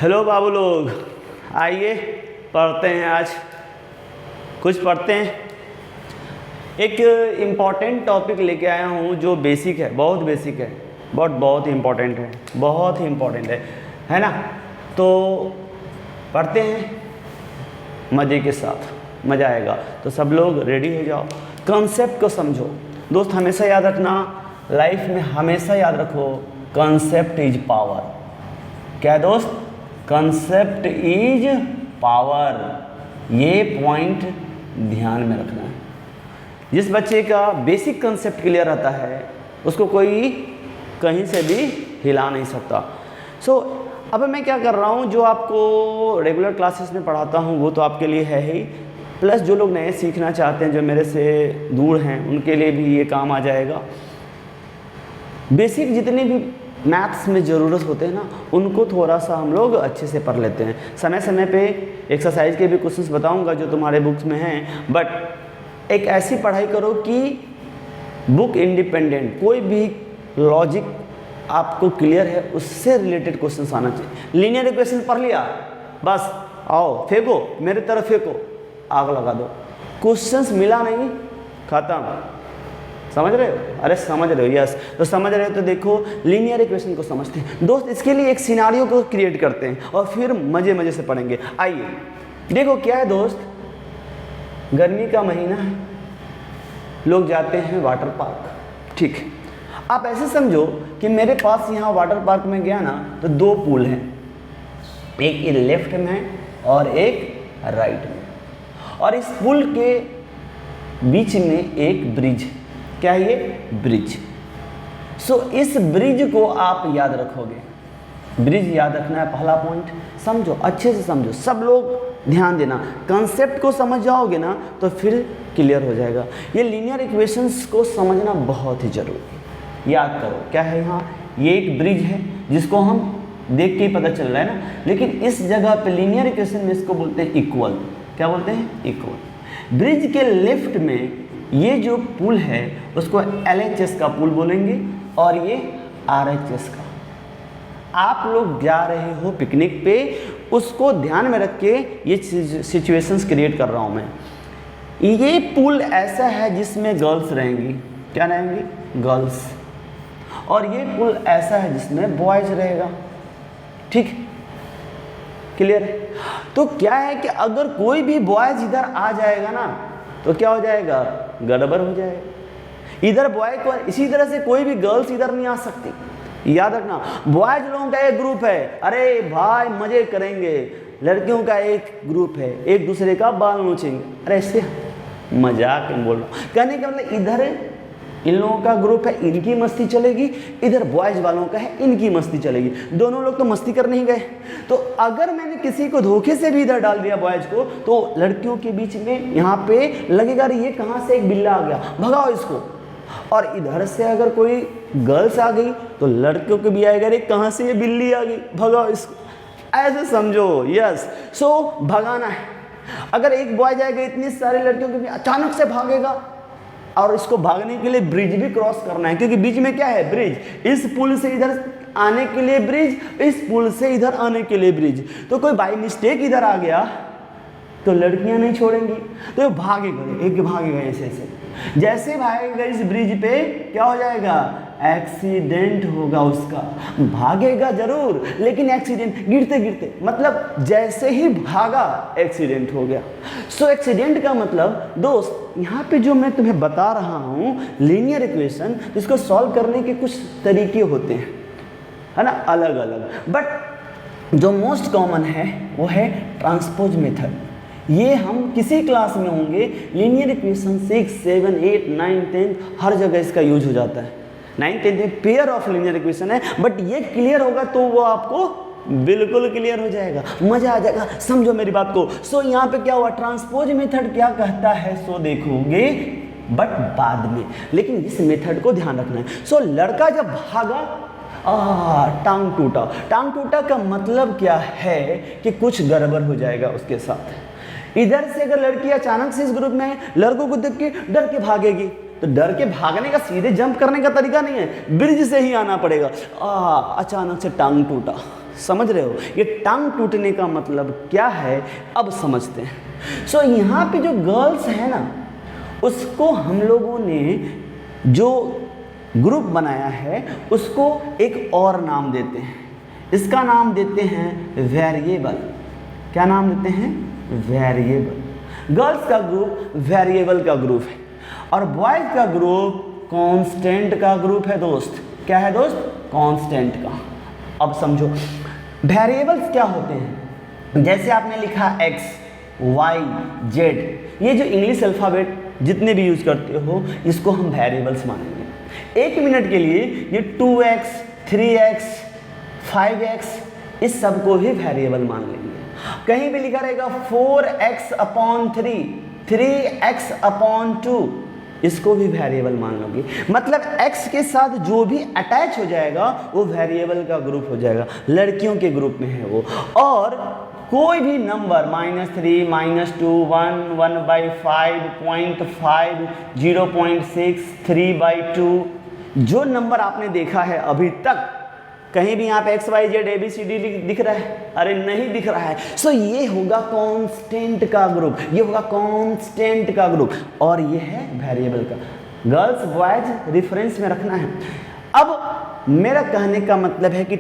Hello बाबू लोग, आइए पढ़ते हैं। आज कुछ पढ़ते हैं। एक इम्पॉर्टेंट टॉपिक लेके आया हूँ जो बेसिक है, बहुत बेसिक है, बहुत इम्पॉर्टेंट है, बहुत ही इम्पॉर्टेंट है ना। तो पढ़ते हैं मज़े के साथ, मज़ा आएगा। तो सब लोग रेडी हो जाओ, कॉन्सेप्ट को समझो। दोस्त हमेशा याद रखना, लाइफ में हमेशा याद रखो, कॉन्सेप्ट इज पावर। क्या है दोस्त? Concept is power. ये पॉइंट ध्यान में रखना है। जिस बच्चे का बेसिक कॉन्सेप्ट क्लियर रहता है उसको कोई कहीं से भी हिला नहीं सकता। अब मैं क्या कर रहा हूँ, जो आपको रेगुलर क्लासेस में पढ़ाता हूँ वो तो आपके लिए है ही, प्लस जो लोग नए सीखना चाहते हैं, जो मेरे से दूर हैं, उनके लिए भी ये काम आ जाएगा। बेसिक जितने भी मैथ्स में ज़रूरत होते हैं ना, उनको थोड़ा सा हम लोग अच्छे से पढ़ लेते हैं। समय समय पे एक्सरसाइज के भी क्वेश्चंस बताऊंगा जो तुम्हारे बुक्स में हैं, बट एक ऐसी पढ़ाई करो कि बुक इंडिपेंडेंट, कोई भी लॉजिक आपको क्लियर है, उससे रिलेटेड क्वेश्चंस आना चाहिए। लीनियर इक्वेशन पढ़ लिया, बस आओ फेंको, मेरे तरफ फेंको, आग लगा दो। क्वेश्चंस मिला नहीं, खत्म। समझ रहे हो? अरे समझ रहे हो? यस। तो समझ रहे हो तो देखो, लीनियर इक्वेशन को समझते हैं दोस्त। इसके लिए एक सिनारियो को क्रिएट करते हैं और फिर मज़े मज़े से पढ़ेंगे। आइए देखो क्या है दोस्त, गर्मी का महीना है, लोग जाते हैं वाटर पार्क। ठीक है, आप ऐसे समझो कि मेरे पास यहाँ वाटर पार्क में गया ना तो दो पूल हैं, एक लेफ्ट में और एक राइट में, और इस पुल के बीच में एक ब्रिज। क्या है ये? ब्रिज। इस ब्रिज को आप याद रखोगे। ब्रिज याद रखना है पहला पॉइंट। समझो, अच्छे से समझो, सब लोग ध्यान देना। कंसेप्ट को समझ जाओगे ना तो फिर क्लियर हो जाएगा। ये लीनियर इक्वेशंस को समझना बहुत ही जरूरी है। याद करो क्या है यहाँ, ये एक ब्रिज है जिसको हम देख के ही पता चल रहा है ना, लेकिन इस जगह पे लीनियर इक्वेशन में इसको बोलते हैं इक्वल। क्या बोलते हैं? इक्वल। ब्रिज के लेफ्ट में ये जो पुल है उसको LHS का पुल बोलेंगे और ये RHS का। आप लोग जा रहे हो पिकनिक पे, उसको ध्यान में रख के ये सिचुएशंस क्रिएट कर रहा हूँ मैं। ये पुल ऐसा है जिसमें गर्ल्स रहेंगी। क्या रहेंगी? गर्ल्स। और ये पुल ऐसा है जिसमें बॉयज रहेगा। ठीक, क्लियर है? तो क्या है कि अगर कोई भी बॉयज इधर आ जाएगा ना तो क्या हो जाएगा? गड़बड़ हो जाएगा। इधर बॉय को, इसी तरह से कोई भी गर्ल्स इधर नहीं आ सकती। याद रखना, बॉयज लोगों का एक ग्रुप है, अरे भाई मजे करेंगे। लड़कियों का एक ग्रुप है, एक दूसरे का बाल नोचेंगे। अरे ऐसे मजाक में बोल रहा हूँ, कहने का मतलब इधर इन लोगों का ग्रुप है, इनकी मस्ती चलेगी, इधर बॉयज वालों का है, इनकी मस्ती चलेगी। दोनों लोग तो मस्ती करने ही गए। तो अगर मैंने किसी को धोखे से भी इधर डाल दिया बॉयज को, तो लड़कियों के बीच में यहाँ पे लगेगा अरे ये कहाँ से एक बिल्ला आ गया, भगाओ इसको। और इधर से अगर कोई गर्ल्स आ गई तो लड़कियों को भी आएगा अरे कहाँ से ये बिल्ली आ गई, भगाओ इसको। ऐसे समझो। यस। भगाना है। अगर एक बॉय जाएगा, इतनी सारी लड़कियों के बीच अचानक से भागेगा, और इसको भागने के लिए ब्रिज भी क्रॉस करना है, क्योंकि बीच में क्या है? ब्रिज। इस पुल से इधर आने के लिए ब्रिज, इस पुल से इधर आने के लिए ब्रिज। तो कोई बाई मिस्टेक इधर आ गया तो लड़कियां नहीं छोड़ेंगी, तो भागेगा, एक भागेगा ऐसे ऐसे। जैसे भागेगा इस ब्रिज पे क्या हो जाएगा? एक्सीडेंट होगा उसका। भागेगा जरूर लेकिन एक्सीडेंट, गिरते गिरते, मतलब जैसे ही भागा एक्सीडेंट हो गया। एक्सीडेंट का मतलब दोस्त, यहाँ पे जो मैं तुम्हें बता रहा हूँ लीनियर इक्वेशन, इसको सॉल्व करने के कुछ तरीके होते हैं, है ना, अलग अलग। बट जो मोस्ट कॉमन है वो है ट्रांसपोज मेथड। ये हम किसी क्लास में होंगे, लीनियर इक्वेशन 6, 7, 8, 9, 10 हर जगह इसका यूज हो जाता है। 9, 10 में पेयर ऑफ लीनियर इक्वेशन है, बट ये क्लियर होगा तो वो आपको बिल्कुल क्लियर हो जाएगा, मजा आ जाएगा। समझो मेरी बात को। यहाँ पे क्या हुआ, ट्रांसपोज मेथड क्या कहता है देखोगे बट बाद में, लेकिन इस मेथड को ध्यान रखना है। लड़का जब भागा, टांग टूटा। टांग टूटा का मतलब क्या है कि कुछ गड़बड़ हो जाएगा उसके साथ। इधर से अगर लड़की अचानक से इस ग्रुप में लड़कों को देख के डर के भागेगी, तो डर के भागने का सीधे जंप करने का तरीका नहीं है, ब्रिज से ही आना पड़ेगा। अचानक से टांग टूटा, समझ रहे हो ये टांग टूटने का मतलब क्या है, अब समझते हैं। सो यहाँ पे जो गर्ल्स है ना, उसको हम लोगों ने जो ग्रुप बनाया है उसको एक और नाम देते हैं, इसका नाम देते हैं वेरिएबल। क्या नाम देते हैं? वेरिएबल। गर्ल्स का ग्रुप वेरिएबल का ग्रुप है और बॉयज का ग्रुप कांस्टेंट का ग्रुप है दोस्त। क्या है दोस्त? कांस्टेंट का। अब समझो वेरिएबल्स क्या होते हैं। जैसे आपने लिखा x, y, z, ये जो इंग्लिश अल्फ़ाबेट जितने भी यूज करते हो इसको हम वेरिएबल्स मानेंगे। एक मिनट के लिए ये 2x, 3x, 5x इस सब को ही वेरिएबल मान लेंगे। कहीं भी लिखा रहेगा 4x/3, 3x/2 इसको भी वेरिएबल मान लोगे। मतलब x के साथ जो भी अटैच हो जाएगा वो वेरिएबल का ग्रुप हो जाएगा, लड़कियों के ग्रुप में है वो। और कोई भी नंबर -3, -2, 1, 1/5, 0.5, 0.6, 3/2 जो नंबर आपने देखा है अभी तक, कहीं भी यहाँ पे x, y, z, a, b, c, d दिख रहा है? अरे नहीं दिख रहा है। सो ये होगा कांस्टेंट का ग्रुप, ये होगा कांस्टेंट का ग्रुप और ये है वेरिएबल का। गर्ल्स बॉयज रेफरेंस में रखना है। अब मेरा कहने का मतलब है कि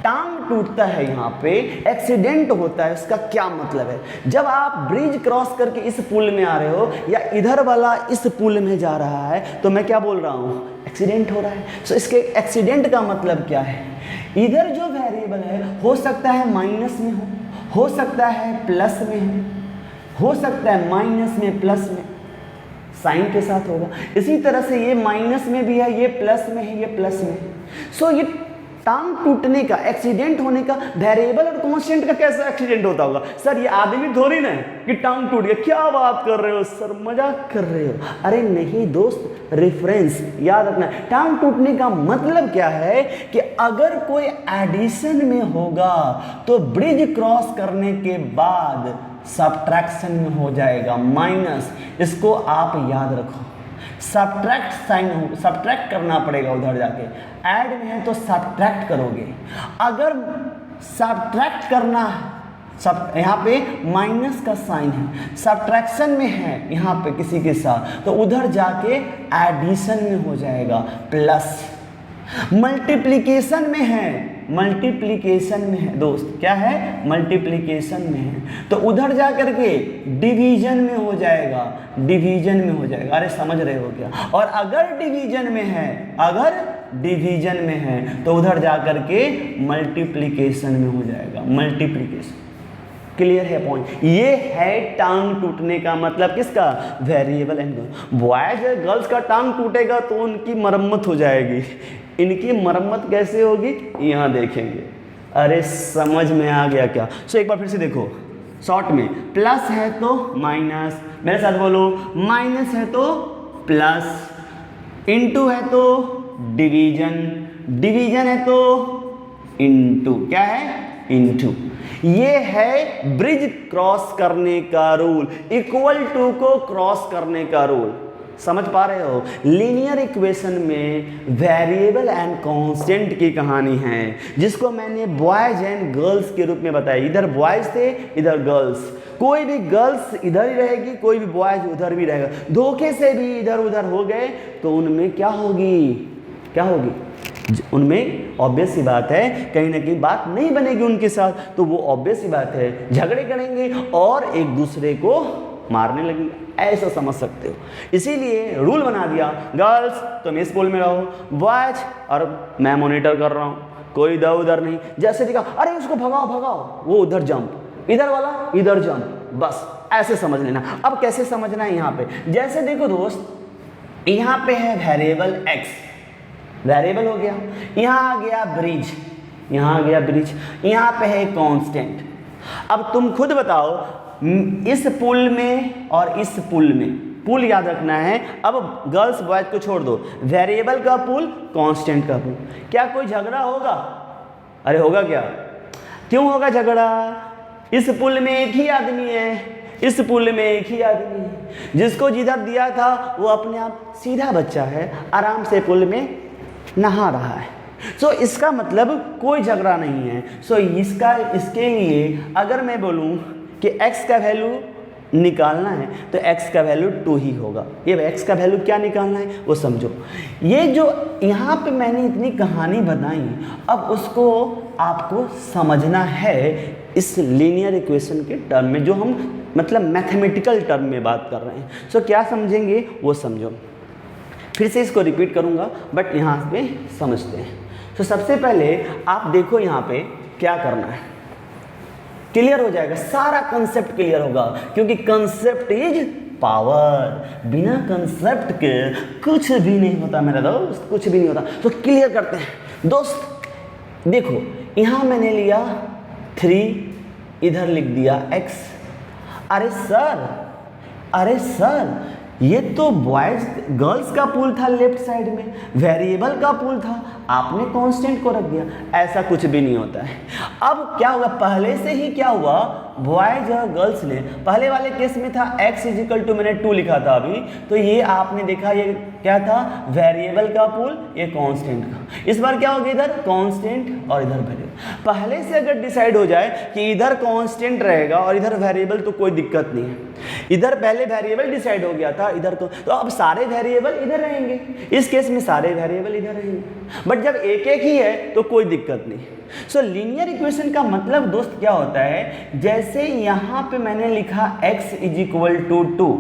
टांग टूटता है, यहाँ पे एक्सीडेंट होता है, उसका क्या मतलब है? जब आप ब्रिज क्रॉस करके इस पुल में आ रहे हो या इधर वाला इस पुल में जा रहा है तो मैं क्या बोल रहा हूँ? एक्सीडेंट हो रहा है। सो इसके एक्सीडेंट का मतलब क्या है? इधर जो वेरिएबल है हो सकता है माइनस में हो सकता है प्लस में हो सकता है माइनस में प्लस में, साइन के साथ होगा। इसी तरह से ये माइनस में भी है, ये प्लस में है, ये प्लस में है। सो ये टांग टूटने का, एक्सीडेंट होने का वेरिएबल और कांस्टेंट का कैसा एक्सीडेंट होता होगा? सर ये आदमी थोड़ी ना है कि टांग टूट गया। क्या बात कर रहे हो सर, मजाक कर रहे हो? अरे नहीं दोस्त, रेफरेंस याद रखना। टांग टूटने का मतलब क्या है कि अगर कोई एडिशन में होगा तो ब्रिज क्रॉस करने के बाद सब्ट्रैक्शन में हो जाएगा माइनस। इसको आप याद रखो। सब्ट्रैक्ट साइन हो, सब्ट्रैक्ट करना पड़ेगा उधर जाके। ऐड में है तो सब्ट्रैक्ट करोगे। अगर सब्ट्रैक्ट करना सब यहाँ पे माइनस का साइन है, सब्ट्रैक्शन में है यहाँ पे किसी के साथ तो उधर जाके एडिशन में हो जाएगा प्लस। मल्टीप्लिकेशन में है, मल्टीप्लिकेशन में है दोस्त, क्या है? मल्टीप्लिकेशन में है तो उधर जा करके डिवीजन में हो जाएगा, डिवीजन में हो जाएगा। अरे समझ रहे हो क्या? और अगर डिवीजन में है, अगर डिवीजन में है तो उधर जा करके मल्टीप्लिकेशन में हो जाएगा, मल्टीप्लिकेशन। क्लियर है पॉइंट? ये है टांग टूटने का मतलब किसका? Variable and girl. Boys girls का टांग टूटेगा तो उनकी मरम्मत हो जाएगी। इनकी मरम्मत कैसे होगी यहाँ देखेंगे। अरे समझ में आ गया क्या? सो एक बार फिर से देखो शॉर्ट में, प्लस है तो माइनस, मेरे साथ बोलो, माइनस है तो प्लस, इनटू है तो डिवीजन, डिवीजन है तो इनटू, क्या है? इनटू। ये है ब्रिज क्रॉस करने का रूल, इक्वल टू को क्रॉस करने का रूल। समझ पा रहे हो? लीनियर इक्वेशन में वेरिएबल एंड कांस्टेंट की कहानी है जिसको मैंने बॉयज एंड गर्ल्स के रूप में बताया। इधर बॉयज थे, इधर गर्ल्स। कोई भी गर्ल्स इधर ही रहेगी, कोई भी बॉयज उधर भी रहेगा। धोखे से भी इधर उधर हो गए तो उनमें क्या होगी? क्या होगी? उनमें ऑब्वियस सी बात है कहीं ना कहीं बात नहीं बनेगी उनके साथ, तो वो ऑब्वियस सी बात है झगड़े करेंगे और एक दूसरे को मारने लगेंगे। ऐसा समझ सकते हो। इसीलिए रूल बना दिया, गर्ल्स तुम इस पुल में रहो, बॉयज और मैं मॉनिटर कर रहा हूँ, कोई इधर उधर नहीं। जैसे दिखा अरे उसको भगाओ भगाओ, वो उधर जंप, इधर वाला इधर जंप, बस ऐसे समझ लेना। अब कैसे समझना है यहाँ पे? जैसे देखो दोस्त, यहाँ पे है वेरिएबल x, वेरिएबल हो गया, यहाँ आ गया ब्रिज, यहाँ आ गया ब्रिज, यहाँ पे है कांस्टेंट। अब तुम खुद बताओ इस पुल में और इस पुल में, पुल याद रखना है। अब गर्ल्स बॉयज को छोड़ दो, वेरिएबल का पुल, कांस्टेंट का पुल, क्या कोई झगड़ा होगा? अरे होगा क्या? क्यों होगा झगड़ा? इस पुल में एक ही आदमी है, इस पुल में एक ही आदमी है। जिसको जिधर दिया था वो अपने आप सीधा बच्चा है, आराम से पुल में नहा रहा है। सो इसका मतलब कोई झगड़ा नहीं है। सो इसके लिए अगर मैं बोलूँ कि x का वैल्यू निकालना है तो x का वैल्यू 2 ही होगा। ये x का वैल्यू क्या निकालना है वो समझो। ये जो यहाँ पे मैंने इतनी कहानी बताई, अब उसको आपको समझना है इस लीनियर इक्वेशन के टर्म में, जो हम मतलब मैथमेटिकल टर्म में बात कर रहे हैं। सो क्या समझेंगे वो समझो। फिर से इसको रिपीट करूँगा बट यहाँ पे समझते हैं। तो सबसे पहले आप देखो यहाँ पे क्या करना है, क्लियर हो जाएगा, सारा कंसेप्ट क्लियर होगा, क्योंकि कंसेप्ट इज पावर। बिना कंसेप्ट के कुछ भी नहीं होता मेरा दोस्त, कुछ भी नहीं होता। तो क्लियर करते हैं दोस्त। देखो यहाँ मैंने लिया 3, इधर लिख दिया x। अरे सर ये तो बॉयज गर्ल्स का पूल था, लेफ्ट साइड में वेरिएबल का पूल था, आपने कांस्टेंट को रख दिया। ऐसा कुछ भी नहीं होता है। अब क्या हुआ, पहले से ही क्या हुआ, बॉयज और गर्ल्स ने पहले वाले केस में था x इजिकल टू, मैंने 2 लिखा था अभी, तो ये आपने देखा ये क्या था, वेरिएबल का पूल, ये कांस्टेंट का। इस बार क्या होगा, इधर कांस्टेंट और इधर वेरिएबल। पहले से अगर डिसाइड हो जाए कि इधर कांस्टेंट रहेगा और इधर वेरिएबल तो कोई दिक्कत नहीं है। इधर पहले वेरिएबल डिसाइड हो गया था, इधर तो अब सारे वेरिएबल इधर रहेंगे। इस केस में सारे वेरिएबल इधर रहेंगे, बट जब एक एक ही है तो कोई दिक्कत नहीं। सो लीनियर इक्वेशन का मतलब दोस्त क्या होता है, जैसे यहाँ पे मैंने लिखा x इज इक्वल टू 2,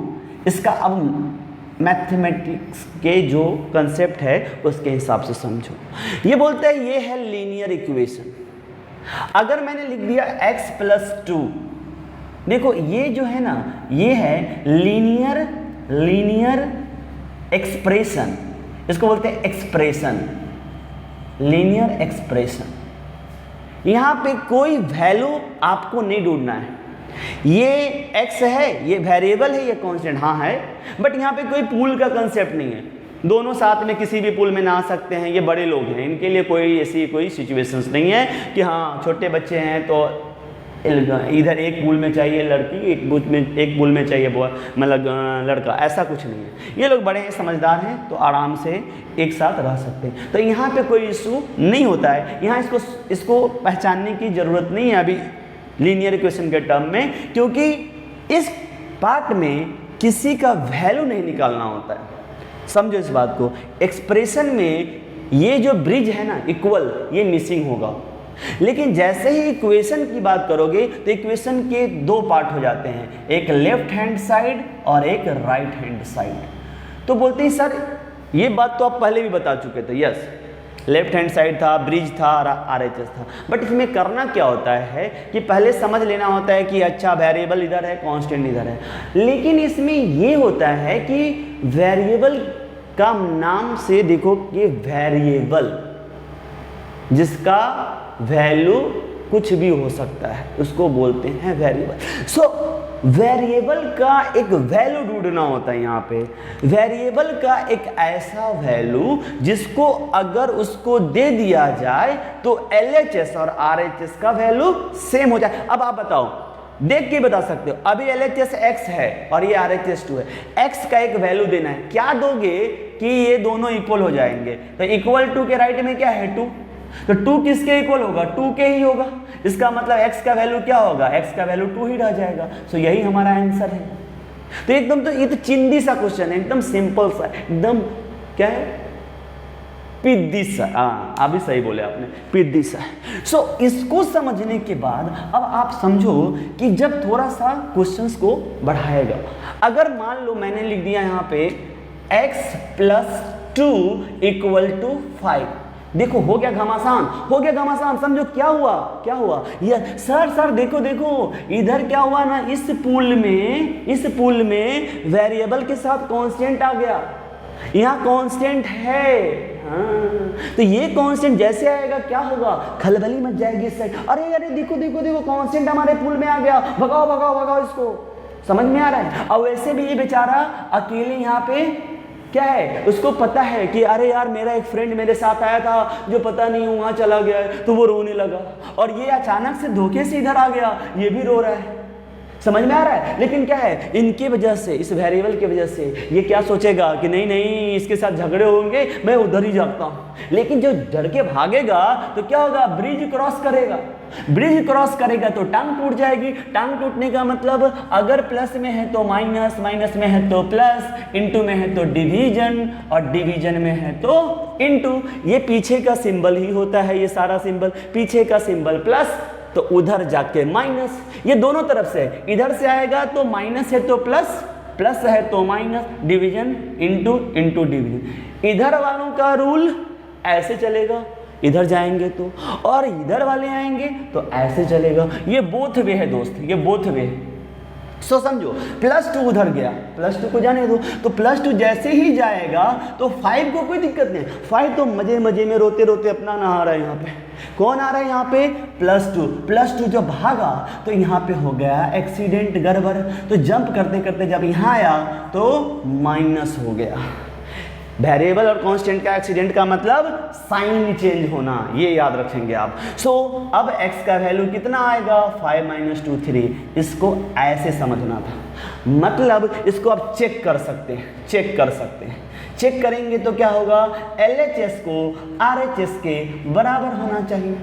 इसका अब मैथमेटिक्स के जो कंसेप्ट है उसके हिसाब से समझो। ये बोलते हैं ये है लीनियर इक्वेशन। अगर मैंने लिख दिया x प्लस 2, देखो ये जो है ना, ये है लीनियर एक्सप्रेशन, इसको बोलते हैं एक्सप्रेशन, लीनियर एक्सप्रेशन। यहाँ पे कोई वैल्यू आपको नहीं ढूंढना है। ये x है, ये वेरिएबल है, ये कांस्टेंट हाँ है, बट यहाँ पे कोई पूल का कंसेप्ट नहीं है। दोनों साथ में किसी भी पूल में ना आ सकते हैं, ये बड़े लोग हैं, इनके लिए कोई ऐसी कोई सिचुएशंस नहीं है कि हाँ छोटे बच्चे हैं तो इधर एक पूल में चाहिए लड़की, एक पूल में चाहिए मतलब लड़का, ऐसा कुछ नहीं है। ये लोग बड़े हैं, समझदार हैं, तो आराम से एक साथ रह सकते हैं। तो यहाँ पे कोई इशू नहीं होता है। यहाँ इसको पहचानने की ज़रूरत नहीं है अभी लीनियर इक्वेशन के टर्म में, क्योंकि इस पार्ट में किसी का वैल्यू नहीं निकालना होता है। समझो इस बात को। एक्सप्रेशन में ये जो ब्रिज है ना, इक्वल, ये मिसिंग होगा। लेकिन जैसे ही इक्वेशन की बात करोगे तो इक्वेशन के 2 पार्ट हो जाते हैं, एक लेफ्ट हैंड साइड और एक राइट हैंड साइड। तो बोलते हैं सर ये बात तो आप पहले भी बता चुके थे। यस, लेफ्ट हैंड साइड था, ब्रिज था, RHS था, बट इसमें करना क्या होता है कि पहले समझ लेना होता है कि अच्छा वेरिएबल इधर है, कांस्टेंट इधर है। लेकिन इसमें ये होता है कि वेरिएबल का नाम से देखो कि वेरिएबल जिसका वैल्यू कुछ भी हो सकता है उसको बोलते हैं वेरिएबल। सो वेरिएबल का एक वैल्यू ढूंढना होता है। यहाँ पे वेरिएबल का एक ऐसा वैल्यू जिसको अगर उसको दे दिया जाए तो LHS और RHS का वैल्यू सेम हो जाए। अब आप बताओ, देख के बता सकते हो, अभी LHS x है और ये RHS 2 है, x का एक वैल्यू देना है, क्या दोगे कि ये दोनों इक्वल हो जाएंगे। तो इक्वल टू के राइट में क्या है 2, तो 2 किसके इक्वल होगा, 2 के ही होगा। इसका मतलब x का वैल्यू क्या होगा, x का वैल्यू 2 ही रह जाएगा। सो यही हमारा आंसर है। तो एकदम, तो ये तो चिंदी सा क्वेश्चन है, एकदम सिंपल सा, एकदम क्या है, पिद्दी सा। हाँ, अभी सही बोले आपने, पिद्दी सा। सो इसको समझने के बाद अब आप समझो कि जब थोड़ा सा क्वेश्चंस को बढ़ाएगा, अगर मान लो मैंने लिख दिया यहाँ पे x प्लस 2 इक्वल टू 5, देखो हो गया घमासान, हो गया घमासान। समझो क्या हुआ ये सर देखो इधर क्या हुआ ना, इस पूल में वेरिएबल के साथ कांस्टेंट आ गया, यहाँ कांस्टेंट है। हाँ, तो ये कांस्टेंट जैसे आएगा क्या होगा, खलबली मच जाएगी इस साइड। अरे देखो कांस्टेंट हमारे पूल में आ गया, भगाओ इसको। समझ में आ रहा है। और वैसे भी ये बेचारा अकेले यहाँ पे क्या है, उसको पता है कि अरे यार मेरा एक फ्रेंड मेरे साथ आया था जो पता नहीं वहाँ चला गया है, तो वो रोने लगा, और ये अचानक से धोखे से इधर आ गया, ये भी रो रहा है। समझ में आ रहा है? लेकिन क्या है, इनकी वजह से, इस वेरिएबल की वजह से ये क्या सोचेगा कि नहीं नहीं इसके साथ झगड़े होंगे, मैं उधर ही जाता हूँ। लेकिन जो डर के भागेगा तो क्या होगा, ब्रिज क्रॉस करेगा। ब्रिज क्रॉस करेगा तो टांग टूट जाएगी। टांग टूटने का मतलब अगर प्लस में है तो माइनस, माइनस में है तो प्लस, इनटू में है तो डिवीजन, और डिवीजन में है तो इनटू। ये पीछे का सिंबल ही होता है, ये सारा सिंबल, पीछे का सिंबल प्लस तो उधर जाके माइनस। ये दोनों तरफ से, इधर से आएगा तो माइनस है तो प्लस, प्लस है तो minus, division into, into division. इधर वालों का रूल ऐसे चलेगा, इधर जाएंगे तो, और इधर वाले आएंगे तो ऐसे चलेगा। ये बोथ वे है दोस्त, ये बोथ वे है। सो समझो, +2 उधर गया, +2 को जाने दो, तो +2 जैसे ही जाएगा तो 5 को कोई दिक्कत नहीं। 5 तो मजे मजे में रोते रोते अपना नहा रहा है। यहाँ पे कौन आ रहा है, यहाँ पे +2 जब भागा तो यहाँ पे हो गया एक्सीडेंट, गड़बड़। तो जंप करते करते जब यहाँ आया तो माइनस हो गया। वेरिएबल और कांस्टेंट का एक्सीडेंट का मतलब साइन चेंज होना, ये याद रखेंगे आप। सो अब x का वैल्यू कितना आएगा, 5 - 2 3। इसको ऐसे समझना था, मतलब इसको आप चेक कर सकते हैं, चेक कर सकते हैं। चेक करेंगे तो क्या होगा, LHS को RHS के बराबर होना चाहिए।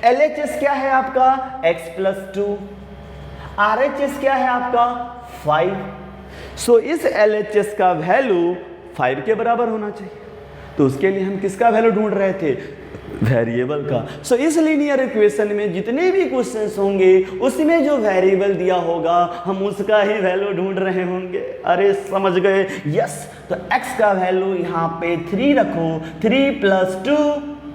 LHS क्या है आपका, x + 2, RHS क्या है आपका 5। सो इस LHS का वैल्यू 5 के बराबर होना चाहिए। तो उसके लिए हम किसका वैल्यू ढूंढ रहे थे, वेरिएबल का। सो इस लीनियर इक्वेशन में जितने भी क्वेश्चंस होंगे उसमें जो वेरिएबल दिया होगा हम उसका ही वैल्यू ढूंढ रहे होंगे। अरे समझ गए, यस। तो x का वैल्यू यहाँ पे 3 रखो, 3 + 2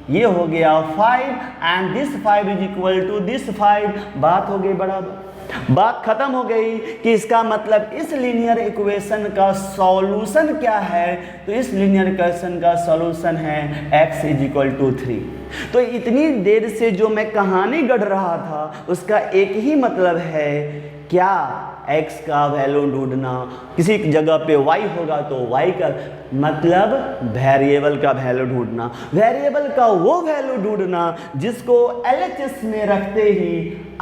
ये हो गया 5, एंड दिस 5 = दिस 5। बात हो गई बराबर, बात खत्म हो गई कि इसका मतलब इस लीनियर इक्वेशन का सॉल्यूशन क्या है। तो इस लीनियर इक्वेशन का सॉल्यूशन है x = 3। तो इतनी देर से जो मैं कहानी गढ़ रहा था उसका एक ही मतलब है, क्या x का वैल्यू ढूंढना। किसी जगह पे y होगा तो y का मतलब वेरिएबल का वैल्यू ढूंढना, वेरिएबल का वो वैल्यू ढूंढना जिसको LHS में रखते ही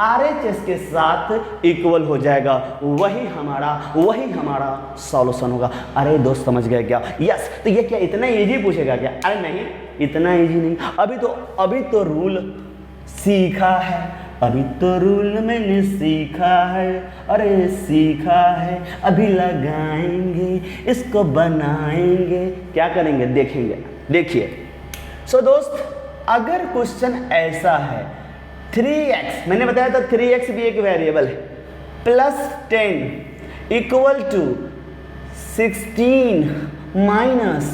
RHS के साथ इक्वल हो जाएगा, वही हमारा सॉल्यूशन होगा। अरे दोस्त समझ गए क्या, यस। तो ये क्या इतना इजी पूछेगा क्या, अरे नहीं इतना इजी नहीं। अभी तो रूल सीखा है, अभी तो रूल मैंने सीखा है, अरे सीखा है, अभी लगाएंगे इसको बनाएंगे, क्या करेंगे देखेंगे। देखिए सो दोस्त, अगर क्वेश्चन ऐसा है 3x, मैंने बताया था 3x भी एक वेरिएबल है, +10 = 16 माइनस,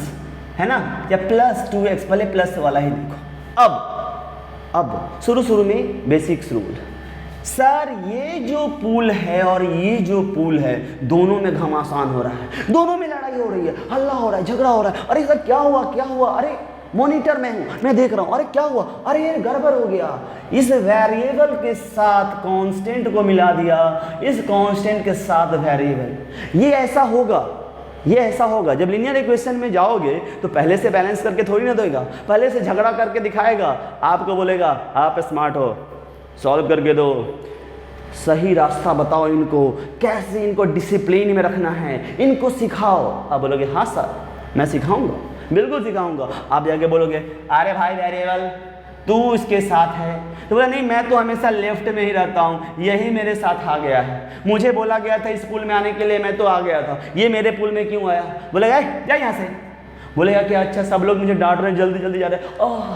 है ना, या +2x, पहले प्लस वाला ही देखो। अब शुरू में बेसिक्स रूल, सर ये जो पूल है और ये जो पूल है दोनों में घमासान हो रहा है, दोनों में लड़ाई हो रही है, हल्ला हो रहा है, झगड़ा हो रहा है। अरे सर क्या हुआ, अरे मॉनिटर में हूँ, मैं देख रहा हूँ, अरे क्या हुआ, अरे ये गड़बड़ हो गया। इस वेरिएबल के साथ कांस्टेंट को मिला दिया, इस कांस्टेंट के साथ वेरिएबल, ये ऐसा होगा। जब लीनियर इक्वेशन में जाओगे तो पहले से बैलेंस करके थोड़ी ना देगा, पहले से झगड़ा करके दिखाएगा, आपको बोलेगा आप स्मार्ट हो, सॉल्व करके दो, सही रास्ता बताओ इनको, कैसे इनको डिसिप्लिन में रखना है, इनको सिखाओ। आप बोलोगे हाँ सर मैं सिखाऊंगा, बिल्कुल सिखाऊंगा। आप जाके बोलोगे अरे भाई वेरिएबल तू इसके साथ है, तो बोला नहीं मैं तो हमेशा लेफ्ट में ही रहता हूँ, यही मेरे साथ आ गया है, मुझे बोला गया था स्कूल में आने के लिए, मैं तो आ गया था, ये मेरे पुल में क्यों आया। बोलेगा जा यहाँ से, बोलेगा कि अच्छा सब लोग मुझे डांट रहे हैं, जल्दी जल्दी जा रहे हैं। ओह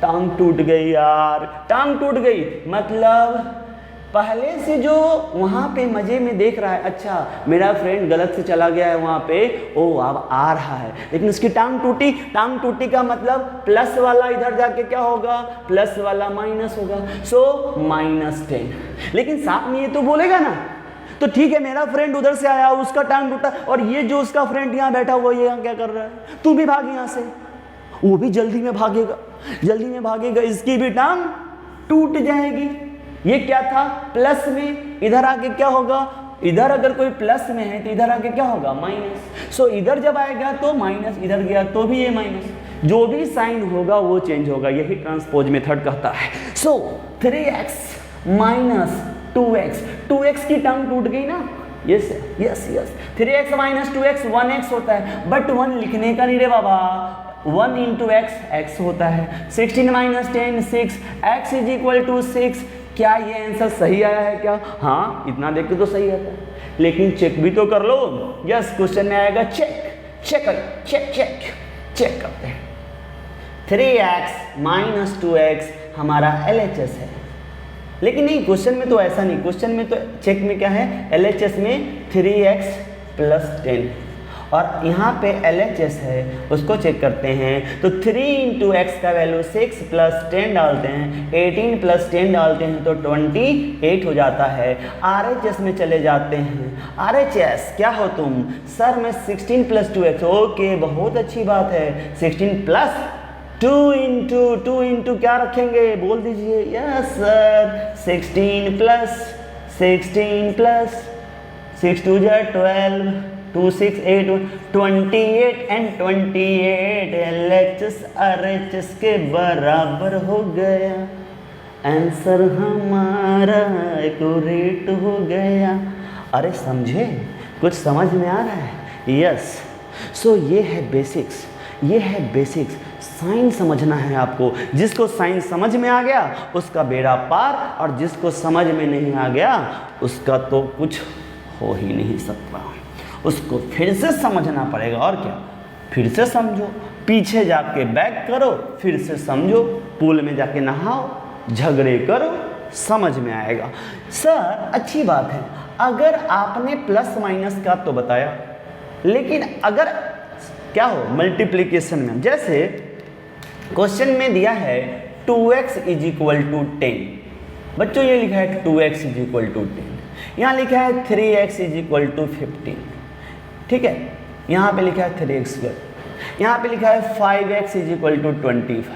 टांग टूट गई यार, टांग टूट गई, मतलब पहले से जो वहाँ पे मज़े में देख रहा है, अच्छा मेरा फ्रेंड गलत से चला गया है वहाँ पे, ओ अब आ रहा है, लेकिन उसकी टांग टूटी। टांग टूटी का मतलब प्लस वाला इधर जाके क्या होगा, प्लस वाला माइनस होगा, सो -10। लेकिन साथ में ये तो बोलेगा ना, तो ठीक है मेरा फ्रेंड उधर से आया, उसका टांग टूटा, और ये जो उसका फ्रेंड यहाँ बैठा हुआ ये यहाँ क्या कर रहा है, तू भी भाग यहाँ से, वो भी जल्दी में भागेगा, इसकी भी टांग टूट जाएगी। ये क्या था, प्लस में, इधर आके क्या होगा, इधर अगर कोई प्लस में है तो इधर आके क्या होगा माइनस। सो इधर जब आएगा तो माइनस, इधर गया तो भी ये माइनस, जो भी साइन होगा वो चेंज होगा, यही ट्रांसपोज मेथड कहता है। सो 3x - 2x की टर्म टूट गई ना, yes yes yes, 3x minus 2x 1x होता है, बट 1 लिखने का नहीं रे बाबा, 1 इंटू एक्स एक्स होता है, 16 minus 10 6, x is equal to 6। क्या ये आंसर सही आया है क्या? हाँ, इतना देख के तो सही आता है, लेकिन चेक भी तो कर लो। यस, क्वेश्चन में आएगा check, check check check check करते हैं। 3x माइनस 2x हमारा LHS है, लेकिन नहीं, क्वेश्चन में तो ऐसा नहीं, क्वेश्चन में तो चेक में क्या है, LHS में 3x प्लस 10, और यहाँ पे LHS है उसको चेक करते हैं। तो 3 इंटू एक्स का वैल्यू 6 प्लस 10 डालते हैं, 18 प्लस 10 डालते हैं तो 28 हो जाता है। RHS में चले जाते हैं, RHS क्या हो तुम? सर मैं 16 प्लस 2x, ओके बहुत अच्छी बात है, 16 प्लस 2 इंटू क्या रखेंगे, बोल दीजिए। Yes sir, 16 plus 6 2 12, 2 6 8 28 and 28 LHS RHS के बराबर हो गया, आंसर हमारा एक्यूरेट हो गया। अरे समझे, कुछ समझ में आ रहा है? यस, सो ये है बेसिक्स, ये है बेसिक्स। साइंस समझना है आपको, जिसको साइंस समझ में आ गया उसका बेड़ा पार, और जिसको समझ में नहीं आ गया उसका तो कुछ हो ही नहीं सकता, उसको फिर से समझना पड़ेगा। और क्या, फिर से समझो, पीछे जाके बैक करो, फिर से समझो, पूल में जाके नहाओ, झगड़े करो, समझ में आएगा। सर अच्छी बात है, अगर आपने प्लस माइनस का तो बताया, लेकिन अगर क्या हो मल्टीप्लिकेशन में, जैसे क्वेश्चन में दिया है 2x इज इक्वल टू 10, बच्चों ये लिखा है 2x इज इक्वल टू 10, यहाँ लिखा है 3x इज इक्वल टू 15, ठीक है, यहाँ पे लिखा है 3x², यहाँ पे लिखा है 5x इज इक्वल टू 25।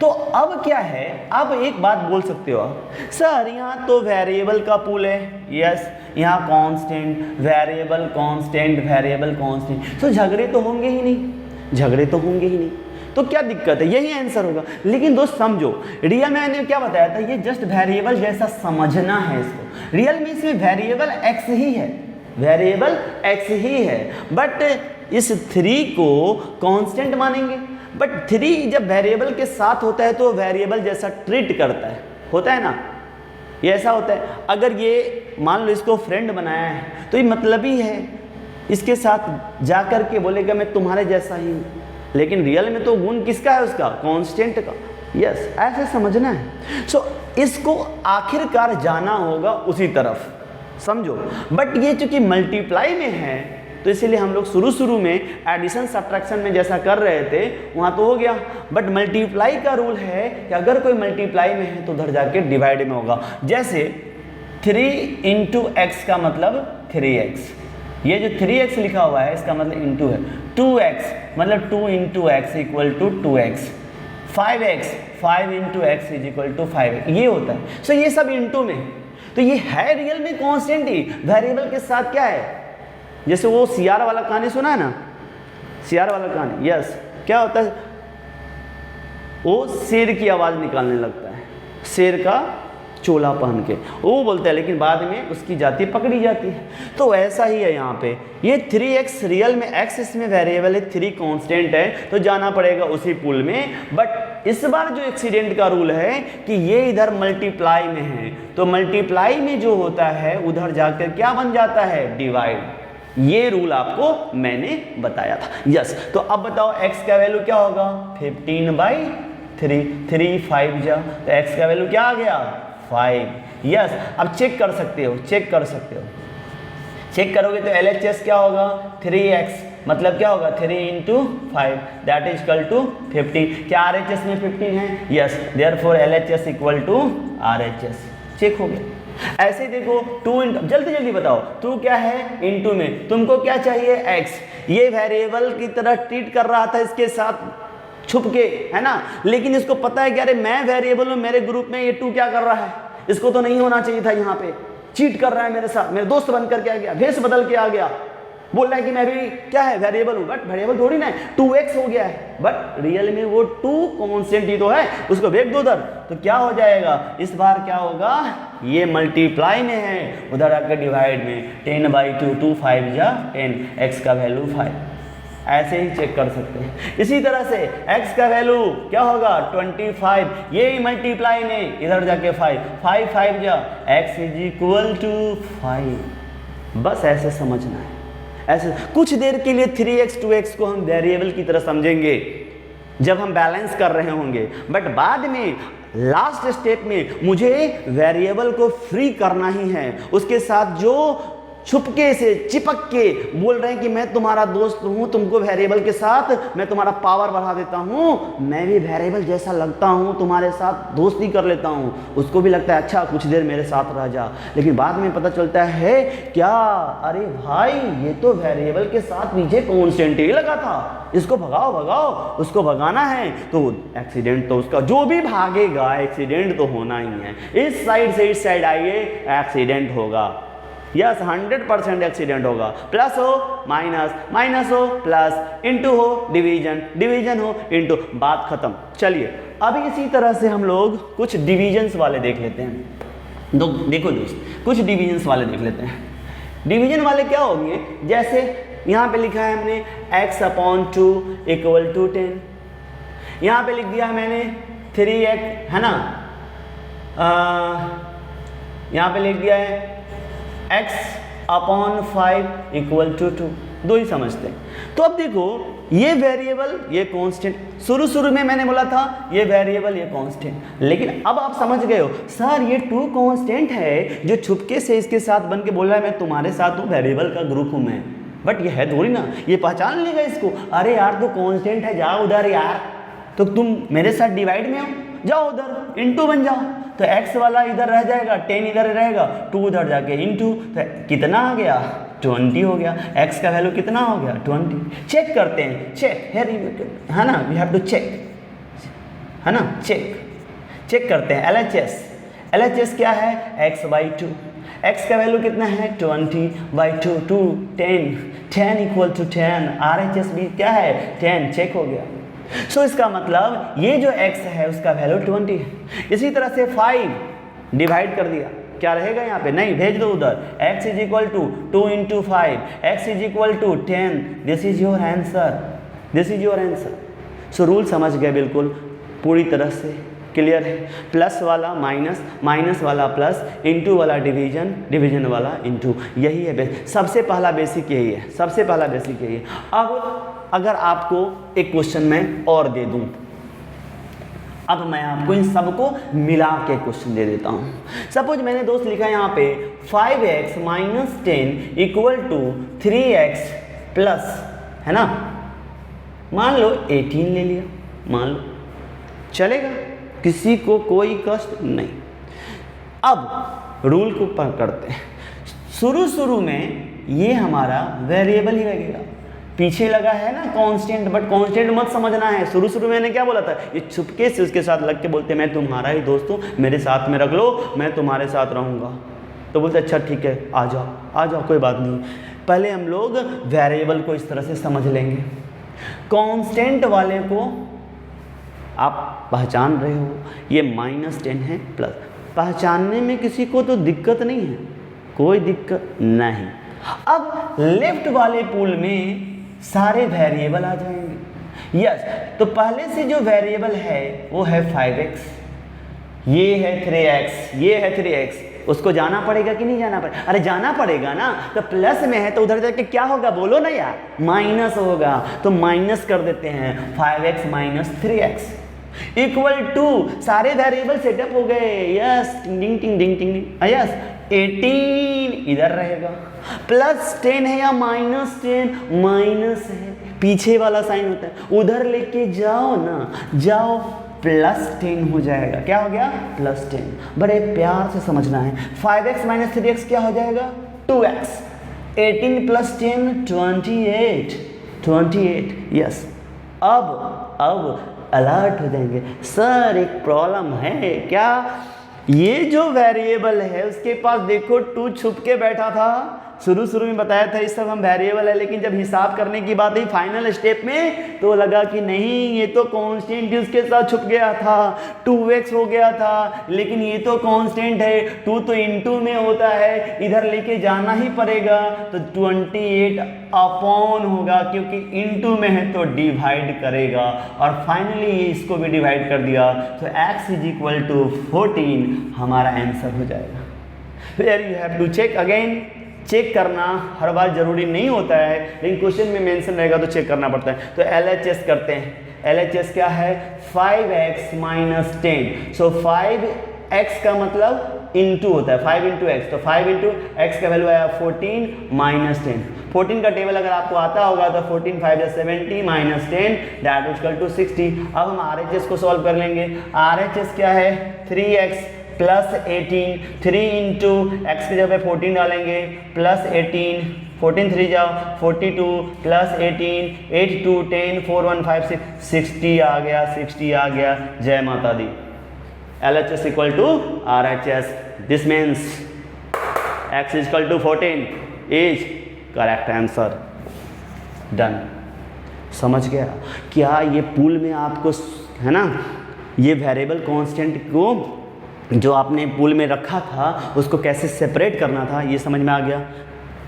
तो अब क्या है, अब एक बात बोल सकते हो आप, सर यहाँ तो वेरिएबल का पूल है, यस, यहाँ constant variable constant variable constant, तो झगड़े तो होंगे ही नहीं, झगड़े तो होंगे ही नहीं, तो क्या दिक्कत है, यही आंसर होगा। लेकिन दोस्त समझो, रियल में मैंने क्या बताया था, ये जस्ट वेरिएबल जैसा समझना है इसको। रियल में इसमें वेरिएबल x ही है, वेरिएबल x ही है, बट इस 3 को कांस्टेंट मानेंगे। बट 3 जब वेरिएबल के साथ होता है तो वेरिएबल जैसा ट्रीट करता है, होता है ना, ये ऐसा होता है। अगर ये मान लो इसको फ्रेंड बनाया है तो ये मतलब ही है, इसके साथ जा कर के बोलेगा मैं तुम्हारे जैसा ही हूँ, लेकिन रियल में तो गुण किसका है, उसका कांस्टेंट का। यस, ऐसे समझना है। सो इसको आखिरकार जाना होगा उसी तरफ, समझो। बट ये चूंकि मल्टीप्लाई में है तो इसीलिए हम लोग शुरू में एडिशन सब्ट्रैक्शन में जैसा कर रहे थे वहाँ तो हो गया, बट मल्टीप्लाई का रूल है कि अगर कोई मल्टीप्लाई में है तो उधर जाके डिवाइड में होगा। जैसे 3 इंटू एक्स का मतलब 3x, ये जो 3x लिखा हुआ है इसका मतलब इंटू है, 2x मतलब 2 into x equal to 2x, 5x 5 into x is equal to 5x, ये होता है। सो ये सब इंटू में, तो ये है रियल में कांस्टेंट ही, वेरिएबल के साथ क्या है, जैसे वो CR वाला कहानी सुना है ना, CR वाला कहानी, यस, क्या होता है, वो शेर की आवाज़ निकालने लगता है, शेर का चोला पहन के, वो बोलता है, लेकिन बाद में उसकी जाति पकड़ी जाती है। तो ऐसा ही है यहाँ पे, ये 3x रियल में x इसमें वेरिएबल है, 3 कांस्टेंट है, तो जाना पड़ेगा उसी पूल में। बट इस बार जो एक्सीडेंट का रूल है कि ये इधर मल्टीप्लाई में है, तो मल्टीप्लाई में जो होता है उधर जाकर क्या बन जाता है, डिवाइड। ये रूल आपको मैंने बताया था। यस, तो अब बताओ x का वैल्यू क्या होगा, 15/3, 3 5 जा, तो x का वैल्यू क्या आ गया, 5। यस, अब चेक कर सकते हो, चेक कर सकते हो, चेक करोगे तो LHS क्या होगा, 3x मतलब क्या होगा, 3 into 5 that is equal to 15। क्या RHS में 15 है, yes, therefore LHS equal to RHS। Check हो गया। ऐसे देखो 2 इंटू, जल्दी जल्दी बताओ, 2 क्या है, इंटू में तुमको क्या चाहिए, x, ये वेरिएबल की तरह ट्रीट कर रहा था इसके साथ छुप के, है ना, लेकिन इसको पता है कि अरे मैं वेरिएबल हूँ, मेरे ग्रुप में ये 2 क्या कर रहा है, इसको तो नहीं होना चाहिए था, यहाँ पे चीट कर रहा है मेरे साथ, मेरे दोस्त बन करके आ गया, भेष बदल के आ गया, बोल रहा है कि मैं भी क्या है वेरिएबल हूँ, बट वेरिएबल थोड़ी ना है, 2x हो गया है, बट रियल में वो 2 कांस्टेंट ही तो है, उसको भेज दो उधर तो क्या हो जाएगा, इस बार क्या होगा, ये मल्टीप्लाई में है, उधर आकर डिवाइड में, 10/2, 2 5 जा 10, x का वैल्यू 5, ऐसे ही चेक कर सकते हैं। इसी तरह से x का वैल्यू क्या होगा 25, ये ही मल्टीप्लाई में इधर जाके 5 5 5 जा x = 5, बस ऐसे समझना है। ऐसे कुछ देर के लिए 3x 2x को हम वेरिएबल की तरह समझेंगे जब हम बैलेंस कर रहे होंगे, बट बाद में लास्ट स्टेप में मुझे वेरिएबल को फ्री करना ही है, उसके साथ जो छुपके से चिपक के बोल रहे हैं कि मैं तुम्हारा दोस्त हूं, तुमको वेरिएबल के साथ मैं तुम्हारा पावर बढ़ा देता हूं, मैं भी वेरिएबल जैसा लगता हूं, तुम्हारे साथ दोस्ती कर लेता हूं, उसको भी लगता है अच्छा कुछ देर मेरे साथ रह जा, लेकिन बाद में पता चलता है क्या, अरे भाई ये तो वेरिएबल के साथ पीछे कांस्टेंट ही लगा था, इसको भगाओ भगाओ, उसको भगाना है तो एक्सीडेंट तो उसका जो भी भागेगा एक्सीडेंट तो होना ही है, इस साइड से इस साइड आइए एक्सीडेंट होगा, यस 100% एक्सीडेंट होगा, प्लस हो माइनस, माइनस हो प्लस, इनटू हो डिवीजन, डिवीजन हो इनटू, बात खत्म। चलिए अभी इसी तरह से हम लोग कुछ डिवीजन्स वाले देख लेते हैं। देखो दोस्त, कुछ डिवीजन्स वाले देख लेते हैं। डिवीजन वाले क्या होंगे, जैसे यहाँ पे लिखा है हमने x/2 = 10, यहाँ पे लिख दिया है मैंने 3x, है ना, यहाँ पे लिख दिया है x/5 = 2, दो ही समझते हैं। तो अब देखो ये वेरिएबल ये कांस्टेंट, शुरू में मैंने बोला था ये वेरिएबल ये कांस्टेंट, लेकिन अब आप समझ गए हो सर ये 2 कांस्टेंट है जो छुपके से इसके साथ बन के बोल रहा है मैं तुम्हारे साथ हूँ, वेरिएबल का ग्रुप हूँ मैं, बट ये है थोड़ी ना, ये पहचान लेगा इसको, अरे यार तो कांस्टेंट है जाओ उधर यार, तो तुम मेरे साथ डिवाइड में हो, जाओ उधर इनटू बन जाओ, तो x वाला इधर रह जाएगा, 10 इधर रहेगा, 2 उधर जाके इनटू, तो कितना आ गया 20 हो गया, x का वैल्यू कितना हो गया 20। चेक करते हैं, चेक है ना, वी हैव टू चेक, है ना, चेक करते हैं। LHS क्या है x/2, x का वैल्यू कितना है 20/2, 2 10 = 10, RHS भी क्या है 10, चेक हो गया। सो इसका मतलब ये जो x है उसका वैल्यू 20 है। इसी तरह से 5 डिवाइड कर दिया, क्या रहेगा यहाँ पे, नहीं भेज दो उधर, x = 2 × 5, x = 10, this is your answer, this is your answer. So rule समझ गए बिल्कुल पूरी तरह से क्लियर है, प्लस वाला माइनस, माइनस वाला प्लस, इनटू वाला डिवीजन, डिवीजन वाला इनटू, यही है सबसे पहला बेसिक यही है, सबसे पहला बेसिक यही है। अब अगर आपको एक क्वेश्चन मैं और दे दूं, अब मैं आपको इन सबको मिला के क्वेश्चन दे देता हूं। सपोज मैंने दोस्त लिखा है यहाँ पे 5x - 10 = 3x प्लस, है ना, मान लो 18 ले लिया, मान लो चलेगा, किसी को कोई कष्ट नहीं। अब रूल को पकड़ते हैं, शुरू में ये हमारा वेरिएबल ही लगेगा, पीछे लगा है ना कांस्टेंट, बट कांस्टेंट मत समझना है, शुरू में मैंने क्या बोला था, ये छुपके से उसके साथ लग के बोलते मैं तुम्हारा ही दोस्त हूँ, मेरे साथ में रख लो, मैं तुम्हारे साथ रहूँगा, तो बोलते अच्छा ठीक है आ जाओ कोई बात नहीं। पहले हम लोग वेरिएबल को इस तरह से समझ लेंगे, कांस्टेंट वाले को आप पहचान रहे हो, ये -10 है प्लस, पहचानने में किसी को तो दिक्कत नहीं है, कोई दिक्कत नहीं। अब लेफ्ट वाले पूल में सारे वेरिएबल आ जाएंगे, यस, तो पहले से जो वेरिएबल है वो है 5x, ये है 3x, ये है 3x, उसको जाना पड़ेगा कि नहीं जाना पड़ेगा, अरे जाना पड़ेगा ना, तो प्लस में है तो उधर जाके क्या होगा बोलो ना यार, माइनस होगा, तो माइनस कर देते हैं, 5x - 3x = सारे वेरिएबल सेटअप हो गए, यस, टिंग टिंग टिंग टिंग, यस, 18 इधर रहेगा, प्लस 10 है या -10, माइनस है, पीछे वाला साइन होता है, उधर लेके जाओ ना, जाओ, +10 हो जाएगा, क्या हो गया +10, बड़े प्यार से समझना है। 5x - 3x क्या हो जाएगा 2x, 18 + 10 28, यस। अब अलर्ट हो जाएंगे, सर एक प्रॉब्लम है क्या, ये जो वेरिएबल है उसके पास देखो 2 छुप के बैठा था, शुरू शुरू में बताया था ये सब हम वेरिएबल है, लेकिन जब हिसाब करने की बात आई फाइनल स्टेप में तो लगा कि नहीं ये तो कांस्टेंट उसके साथ छुप गया था, 2x हो गया था, लेकिन ये तो कांस्टेंट है, 2 तो इनटू में होता है, इधर लेके जाना ही पड़ेगा, तो 28 अपॉन होगा क्योंकि इनटू में है तो डिवाइड करेगा, और फाइनली ये इसको भी डिवाइड कर दिया, तो x इज इक्वल टू 14 हमारा आंसर हो जाएगा। फिर you have to check again, check करना हर बार जरूरी नहीं होता है, लेकिन क्वेश्चन में मेंशन रहेगा तो चेक करना पड़ता है। तो LHS करते हैं। LHS क्या है? 5x minus 10। सो 5x का मतलब इंटू होता है, 5 इंटू एक्स, तो 5 इंटू एक्स का वैल्यू आया 14 माइनस 10। 14 का टेबल अगर आपको आता होगा तो 14 5 70 minus 10 that is equal to 60। अब हम RHS को सॉल्व कर लेंगे। RHS क्या है? 3x प्लस 18, 3 इंटू एक्स की जगह 14 डालेंगे प्लस 18, 14 3 जाओ 42 प्लस 18, 8 2 10 4 1 5 6, 60 आ गया, 60 आ गया। जय माता दी। LHS equal to RHS, this means x is equal to 14 is correct answer. Done. समझ गया क्या? ये पूल में आपको है ना, ये वेरिएबल कांस्टेंट को जो आपने पूल में रखा था उसको कैसे सेपरेट करना था, ये समझ में आ गया?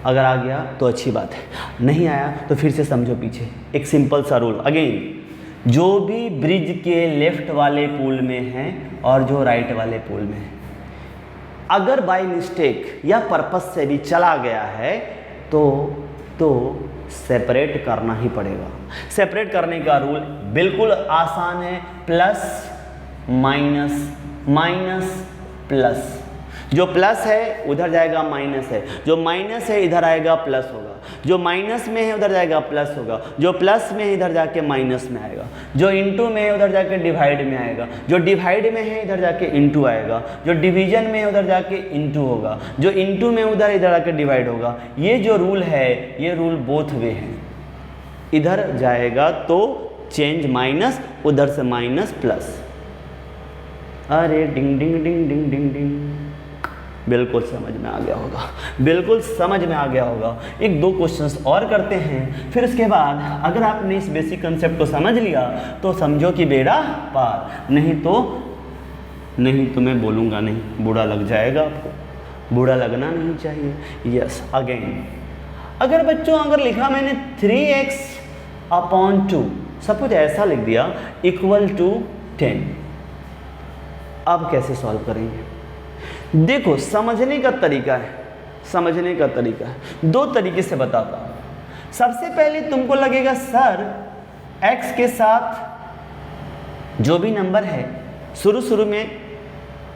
अगर आ गया तो अच्छी बात है, नहीं आया तो फिर से समझो पीछे। एक सिंपल सा रूल अगेन, जो भी ब्रिज के लेफ्ट वाले पूल में है और जो राइट वाले पूल में है, अगर बाय मिस्टेक या पर्पस से भी चला गया है तो सेपरेट करना ही पड़ेगा। सेपरेट करने का रूल बिल्कुल आसान है, प्लस माइनस, माइनस प्लस। जो प्लस है उधर जाएगा माइनस है, जो माइनस है इधर आएगा प्लस होगा, जो माइनस में है उधर जाएगा प्लस होगा, जो प्लस में है इधर जाके माइनस में आएगा, जो इंटू में है उधर जाके डिवाइड में आएगा, जो डिवाइड में है इधर जाके इंटू आएगा, जो डिवीजन में है उधर जाके इंटू होगा, जो इंटू में इधर जाके डिवाइड होगा। ये जो रूल है ये रूल बोथ वे है, इधर जाएगा तो चेंज माइनस, उधर से माइनस प्लस। अरे डिंग डिंग डिंग डिंग डिंग डिंग, बिल्कुल समझ में आ गया होगा, बिल्कुल समझ में आ गया होगा। एक दो क्वेश्चंस और करते हैं, फिर उसके बाद अगर आपने इस बेसिक कंसेप्ट को समझ लिया तो समझो कि बेड़ा पार, नहीं तो मैं बोलूँगा नहीं, बुरा लग जाएगा आपको, बुरा लगना नहीं चाहिए। यस अगेन, अगर बच्चों अगर लिखा मैंने 3x अपॉन 2, सब कुछ ऐसा लिख दिया इक्वल टू 10, अब कैसे सॉल्व करेंगे? देखो समझने का तरीका है, समझने का तरीका है, दो तरीके से बताता हूँ। सबसे पहले तुमको लगेगा सर x के साथ जो भी नंबर है, शुरू में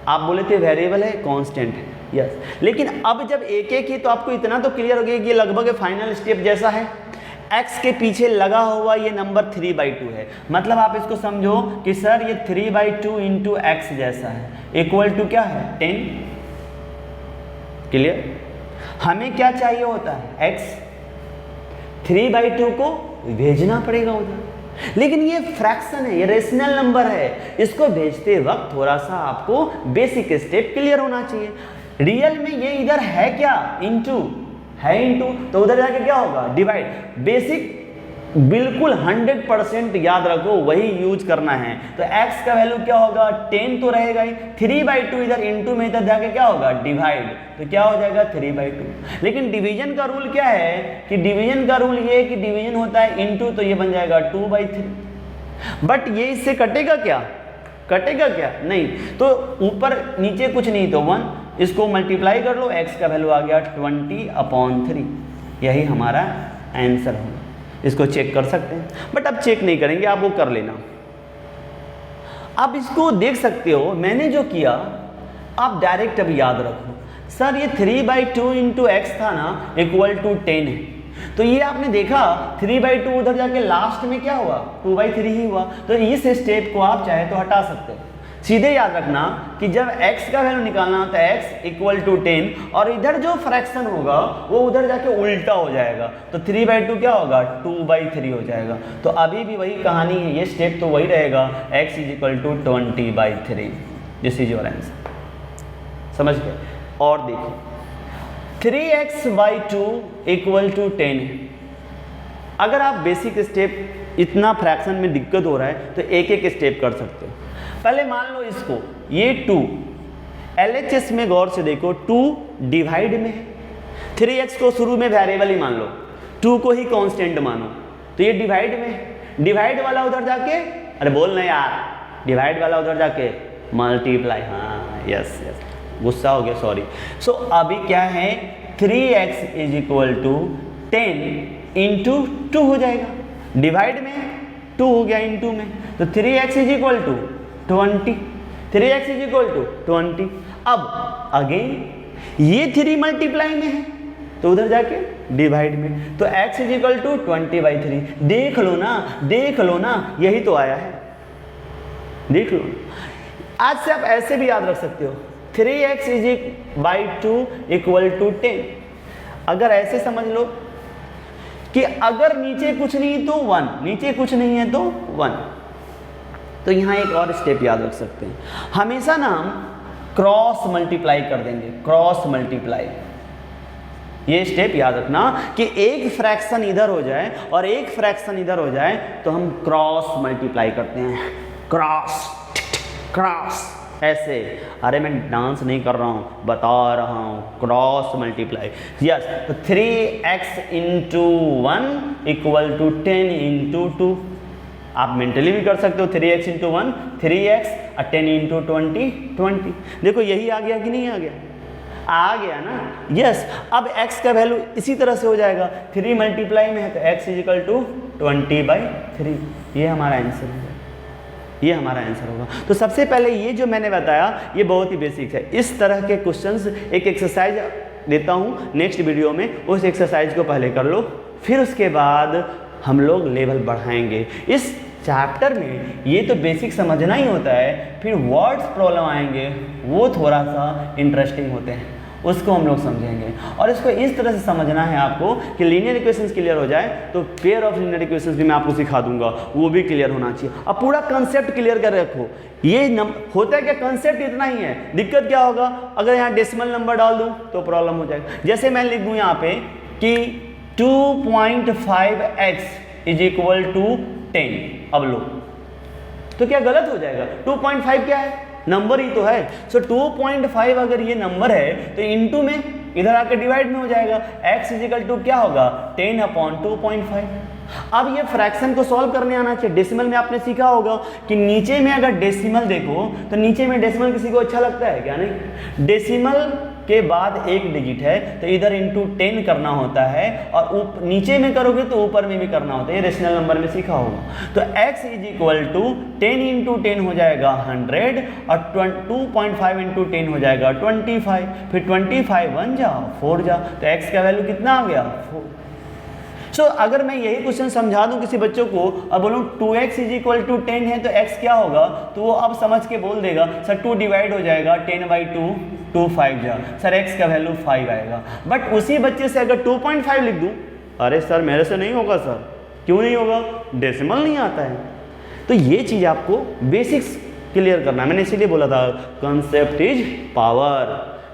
आप बोले थे वेरिएबल है, कांस्टेंट है, यस, लेकिन अब जब एक एक ही तो आपको इतना तो क्लियर हो गया कि ये लगभग फाइनल स्टेप जैसा है। x के पीछे लगा हुआ ये नंबर 3/2 है, मतलब आप इसको समझो कि सर ये 3/2 इंटू एक्स जैसा है, इक्वल टू क्या है 10। क्लियर? हमें क्या चाहिए होता है x, 3/2 को भेजना पड़ेगा उधर, लेकिन ये फ्रैक्शन है, ये रेशनल नंबर है, इसको भेजते वक्त थोड़ा सा आपको बेसिक स्टेप क्लियर होना चाहिए। रियल में ये इधर है क्या, इंटू है, इंटू तो उधर जाके क्या होगा डिवाइड। बेसिक बिल्कुल 100% याद रखो, वही यूज करना है। तो x का वैल्यू क्या होगा 10 तो रहेगा ही, 3/2 इधर इंटू में इधर जाके क्या होगा डिवाइड, तो क्या हो जाएगा 3/2। लेकिन डिवीजन का रूल क्या है कि डिवीजन का रूल ये है कि डिवीजन होता है इंटू, तो ये बन जाएगा 2/3। बट ये इससे कटेगा क्या, कटेगा क्या नहीं, तो ऊपर नीचे कुछ नहीं तो 1, इसको मल्टीप्लाई कर लो, x का वैल्यू आ गया 20/3, यही हमारा आंसर होगा। इसको चेक कर सकते हैं, बट अब चेक नहीं करेंगे, आप वो कर लेना। आप इसको देख सकते हो, मैंने जो किया आप डायरेक्ट अब याद रखो, सर ये 3/2 इंटू एक्स था ना, इक्वल टू 10 है, तो ये आपने देखा 3/2 उधर जाके लास्ट में क्या हुआ 2/3 ही हुआ, तो इस स्टेप को आप चाहे तो हटा सकते हो। सीधे याद रखना कि जब x का वैल्यू निकालना होता है x इक्वल टू 10, और इधर जो फ्रैक्शन होगा वो उधर जाके उल्टा हो जाएगा, तो 3/2 क्या होगा 2/3 हो जाएगा। तो अभी भी वही कहानी है, ये स्टेप तो वही रहेगा, x is equal to 20/3, this is your answer. समझ गए? और देखिए 3x/2 इक्वल टू 10 है। अगर आप बेसिक स्टेप इतना फ्रैक्शन में दिक्कत हो रहा है तो एक एक स्टेप कर सकते हो। पहले मान लो इसको, ये 2 LHS में गौर से देखो, 2 डिवाइड में है, 3x को शुरू में वेरिएबल ही मान लो, 2 को ही कांस्टेंट मानो, तो ये डिवाइड में है। डिवाइड वाला उधर जाके, अरे बोल ना यार, डिवाइड वाला उधर जाके मल्टीप्लाई, हाँ यस यस, गुस्सा हो गया, सॉरी। सो अभी क्या है, 3x is equal to 10 into 2 हो जाएगा, डिवाइड में 2 हो गया इंटू में, तो 3x is equal to 20, 3x is equal to 20। अब अगेन ये 3 मल्टीप्लाई में है तो उधर जाके डिवाइड में, तो x इज इक्वल टू 20/3। देख लो ना, देख लो ना, यही तो आया है, देख लो। आज से आप ऐसे भी याद रख सकते हो, 3x/2 इक्वल टू 10। अगर ऐसे समझ लो कि अगर नीचे कुछ नहीं तो 1, नीचे कुछ नहीं है तो 1, तो यहां एक और स्टेप याद रख सकते हैं, हमेशा ना हम क्रॉस मल्टीप्लाई कर देंगे, क्रॉस मल्टीप्लाई। ये स्टेप याद रखना कि एक फ्रैक्शन इधर हो जाए और एक फ्रैक्शन इधर हो जाए तो हम क्रॉस मल्टीप्लाई करते हैं, क्रॉस क्रॉस ऐसे। अरे मैं डांस नहीं कर रहा हूँ, बता रहा हूँ, क्रॉस मल्टीप्लाई। यस, तो 3x into 1 equal to 10 into 2। आप मेंटली भी कर सकते हो, 3x इंटू 1 3x और 10 इंटू 20 20। देखो यही आ गया कि नहीं आ गया, आ गया ना, यस। अब x का वैल्यू इसी तरह से हो जाएगा, 3 मल्टीप्लाई में है तो x इज इक्वल टू 20/3। ये हमारा आंसर है, ये हमारा आंसर होगा। तो सबसे पहले ये जो मैंने बताया ये बहुत ही बेसिक है। इस तरह के क्वेश्चंस, एक एक्सरसाइज देता हूँ नेक्स्ट वीडियो में, उस एक्सरसाइज को पहले कर लो, फिर उसके बाद हम लोग लेवल बढ़ाएंगे। इस चैप्टर में ये तो बेसिक समझना ही होता है, फिर वर्ड्स प्रॉब्लम आएंगे, वो थोड़ा सा इंटरेस्टिंग होते हैं, उसको हम लोग समझेंगे। और इसको इस तरह से समझना है आपको कि लीनियर इक्वेशंस क्लियर हो जाए तो पेयर ऑफ लीनियर इक्वेशंस भी मैं आपको सिखा दूंगा, वो भी क्लियर होना चाहिए। अब पूरा कंसेप्ट क्लियर कर रखो। ये होता है क्या, कंसेप्ट इतना ही है। दिक्कत क्या होगा, अगर यहाँ डेसिमल नंबर डाल दूँ तो प्रॉब्लम हो जाएगा। जैसे मैं लिख दूँ यहाँ पे कि 2.5x इज इक्वल टू 10, अब लो तो क्या गलत हो जाएगा, 2.5 क्या है, नंबर ही तो है। सो 2.5 अगर ये नंबर है तो इनटू में इधर आकर डिवाइड में हो जाएगा, x इज इक्वल टू क्या होगा 10/2.5। अब ये फ्रैक्शन को सॉल्व करने आना चाहिए। डेसिमल में आपने सीखा होगा कि नीचे में अगर डेसिमल देखो तो नीचे में डेसिमल किसी को अच्छा लगता है क्या, नहीं। डेसिमल के बाद एक डिजिट है तो इधर इंटू 10 करना होता है, और नीचे में करोगे तो ऊपर में भी करना होता है, ये रेशनल नंबर में सीखा होगा। तो x is equal to 10 into 10 हो जाएगा 100, और 2.5 इंटू 10 हो जाएगा 25, फिर 25 1 जा 4 जा, तो x का वैल्यू कितना आ गया 4। सो अगर मैं यही क्वेश्चन समझा दूं किसी बच्चों को और बोलूं 2x इज इक्वल टू 10 है तो x क्या होगा, तो वो अब समझ के बोल देगा सर 2 डिवाइड हो जाएगा 10/2, 2 5 जा, सर x का वैल्यू 5 आएगा। बट उसी बच्चे से अगर 2.5 लिख दूं, अरे सर मेरे से नहीं होगा सर, क्यों नहीं होगा, डेसिमल नहीं आता है। तो ये चीज़ आपको बेसिक्स क्लियर करना है, मैंने इसीलिए बोला था कंसेप्ट इज पावर।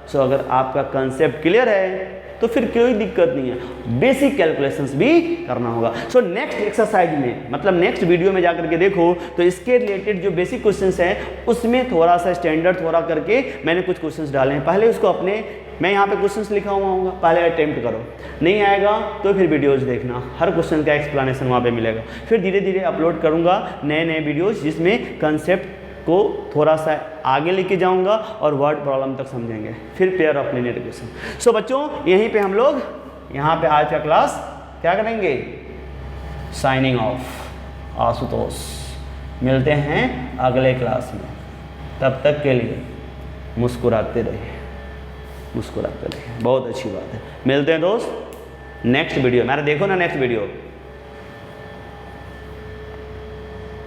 सो अगर आपका कंसेप्ट क्लियर है तो फिर कोई दिक्कत नहीं है, बेसिक कैलकुलेशंस भी करना होगा। सो नेक्स्ट एक्सरसाइज में, मतलब नेक्स्ट वीडियो में जाकर के देखो तो इसके रिलेटेड जो बेसिक क्वेश्चंस हैं उसमें थोड़ा सा स्टैंडर्ड थोड़ा करके मैंने कुछ क्वेश्चंस डाले हैं। पहले उसको अपने, मैं यहाँ पे क्वेश्चंस लिखा हुआ हूँ, पहले अटेम्प्ट करो, नहीं आएगा तो फिर वीडियोज देखना, हर क्वेश्चन का एक्सप्लेनेशन वहाँ पे मिलेगा। फिर धीरे धीरे अपलोड करूँगा नए नए वीडियोज़ जिसमें कंसेप्ट को थोड़ा सा आगे लेके जाऊंगा और वर्ड प्रॉब्लम तक समझेंगे, फिर पेयर ऑफ लीनियर इक्वेशन। सो बच्चों यहीं पे हम लोग यहाँ पे आज का क्लास क्या करेंगे, साइनिंग ऑफ, आशुतोष। मिलते हैं अगले क्लास में, तब तक के लिए मुस्कुराते रहिए, मुस्कुराते रहिए, बहुत अच्छी बात है। मिलते हैं दोस्त नेक्स्ट वीडियो, मेरा देखो ना नेक्स्ट वीडियो।